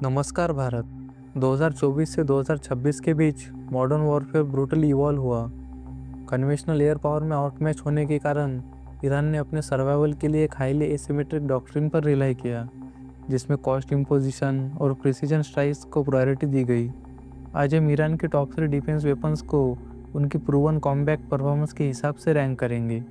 नमस्कार भारत। 2024 से 2026 के बीच मॉडर्न वॉरफेयर ब्रूटली इवॉल्व हुआ। कन्वेंशनल एयर पावर में आउटमैच होने के कारण ईरान ने अपने सर्वाइवल के लिए एक हाईली एसिमेट्रिक डॉक्ट्रिन पर रिलाई किया, जिसमें कॉस्ट इम्पोजिशन और प्रिसीजन स्ट्राइक्स को प्रायोरिटी दी गई। आज हम ईरान के टॉप 3 डिफेंस वेपन्स को उनकी प्रूवन कॉम्बैट परफॉर्मेंस के हिसाब से रैंक करेंगे।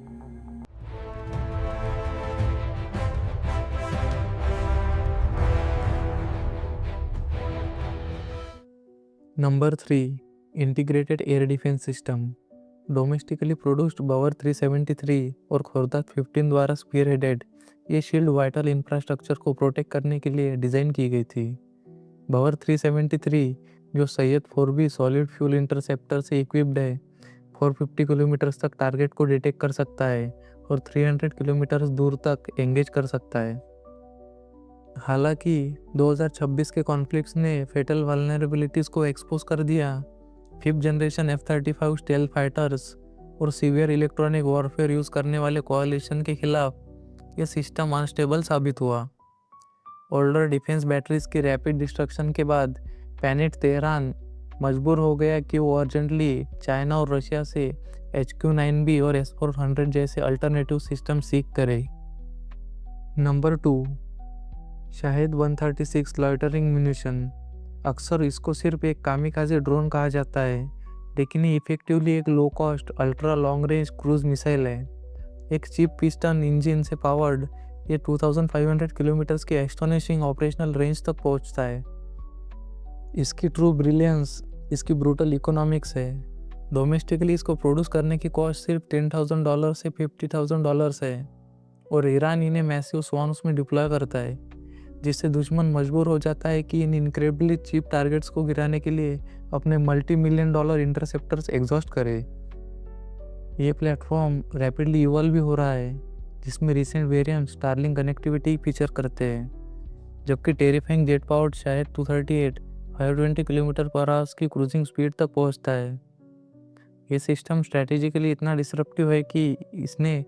Number 3, integrated air defence system. Domestically produced Bavar 373 और खुर्दात 15 द्वारा स्पीयर हेडेड, ये शील्ड वाइटल इंफ्रास्ट्रक्चर को प्रोटेक्ट करने के लिए डिज़ाइन की गई थी। बवर 373, जो Syed 4B solid fuel interceptor से इक्विप्ड है, 450 किलोमीटर तक टारगेट को डिटेक्ट कर सकता है और 300 किलोमीटर दूर तक एंगेज कर सकता है। हालांकि 2026 के कॉन्फ्लिक्ट्स ने फेटल वल्नरेबिलिटीज़ को एक्सपोज कर दिया। 5th generation F-35 stealth fighters और सीवियर इलेक्ट्रॉनिक वॉरफेयर यूज़ करने वाले कोalition के खिलाफ यह सिस्टम अनस्टेबल साबित हुआ। ओल्डर डिफेंस बैटरीज की रैपिड डिस्ट्रक्शन के बाद पैनिक तेहरान मजबूर हो गया कि वो अर्जेंटली चाइना और रशिया से HQ-9B और S-400 जैसे अल्टरनेटिव सिस्टम सीख करे। Number 2, Shahid 136 loitering munition. अक्सर इसको सिर्फ एक कामिकाज़े ड्रोन कहा जाता है, लेकिन ये इफेक्टिवली एक low cost ultra long range cruise missile है। एक चीप पिस्टन इंजन से पावर्ड ये 2500 किलोमीटर्स की एस्टोनिशिंग ऑपरेशनल रेंज तक पहुंचता है। इसकी ट्रू ब्रिलियंस इसकी ब्रूटल इकोनॉमिक्स है। डोमेस्टिकली इसको प्रोड्यूस करने की कॉस्ट सिर्फ $10,000 से $50,000 है और ईरान इन्हें मैसिव स्वार्म्स में डिप्लॉय करता है, जिससे दुश्मन मजबूर हो जाता है कि इन इनक्रेडिबली चीप टारगेट्स को गिराने के लिए अपने $multi-million इंटरसेप्टर्स एग्जॉस्ट करे। ये प्लेटफॉर्म रैपिडली इवॉल्व भी हो रहा है, जिसमें recent variant Starlink connectivity feature करते हैं, जबकि टेरिफाइंग जेट पावर्ड शायद 238 520 किलोमीटर पर आवर्स की क्रूजिंग स्पीड तक पहुंचता है। ये सिस्टम स्ट्रेटेजिकली इतना डिसरप्टिव है कि इसने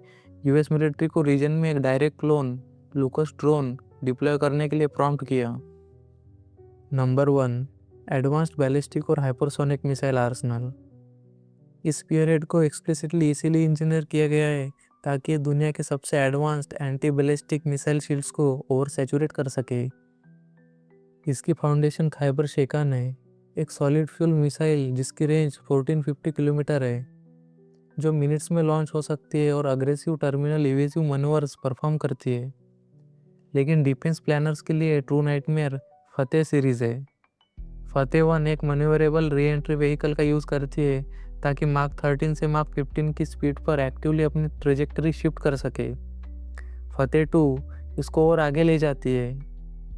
यूएस मिलिट्री को रीजन में एक डायरेक्ट क्लोन लूकस ड्रोन डिप्लॉय करने के लिए प्रॉम्प्ट किया। नंबर 1, एडवांस्ड बैलिस्टिक और हाइपरसोनिक मिसाइल आर्सनल। इस स्पीयरहेड को एक्सप्लिसिटली इसीलिए इंजीनियर किया गया है ताकि ये दुनिया के सबसे advanced anti ballistic missile shields को ओवर सैचुरेट कर सके। इसकी फाउंडेशन खैबर शेकान है, एक सॉलिड फ्यूल मिसाइल जिसकी रेंज 1450 किलोमीटर है, जो मिनट्स में लॉन्च हो सकती है और अग्रेसिव टर्मिनल इवेसिव मनोवर्स परफॉर्म करती है। लेकिन डिफेंस प्लानर्स के लिए ट्रू नाइटमेयर फतेह सीरीज़ है। फतेह 1 एक मैन्यूवरेबल री एंट्री व्हीकल का यूज़ करती है ताकि मार्क 13 से मार्क 15 की स्पीड पर एक्टिवली अपनी ट्रेजेक्टरी शिफ्ट कर सके। फतेह 2 इसको और आगे ले जाती है,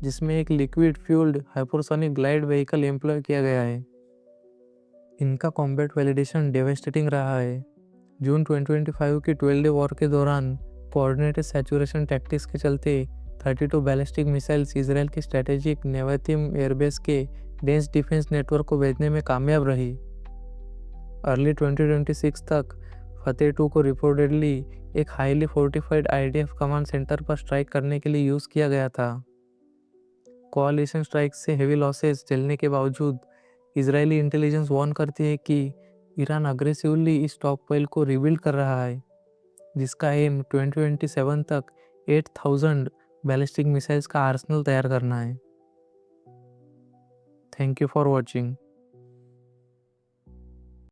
जिसमें एक liquid fuelled hypersonic glide vehicle employ किया गया है। इनका कॉम्बैट वैलिडेशन डेवास्टेटिंग रहा है। जून 2025 की 12 डे वॉर के दौरान कोऑर्डिनेटेड सैचुरेशन टैक्टिक्स के चलते 32 बैलिस्टिक मिसाइल्स इसराइल के स्ट्रेटेजिक नेवातिम एयरबेस के डेंस डिफेंस नेटवर्क को भेजने में कामयाब रही। अर्ली 2026 तक फतेह 2 को रिपोर्टेडली एक highly fortified IDF command centre पर स्ट्राइक करने के लिए यूज़ किया गया था। कोalition स्ट्राइक से हेवी लॉसेस झेलने के बावजूद इजरायली इंटेलिजेंस वार्न करती है कि ईरान अग्रेसिवली इस स्टॉकपाइल को रिबिल्ड कर रहा है, जिसका एम 2027 तक 8000 बैलिस्टिक मिसाइल्स का आर्सेनल तैयार करना है। Thank you for watching.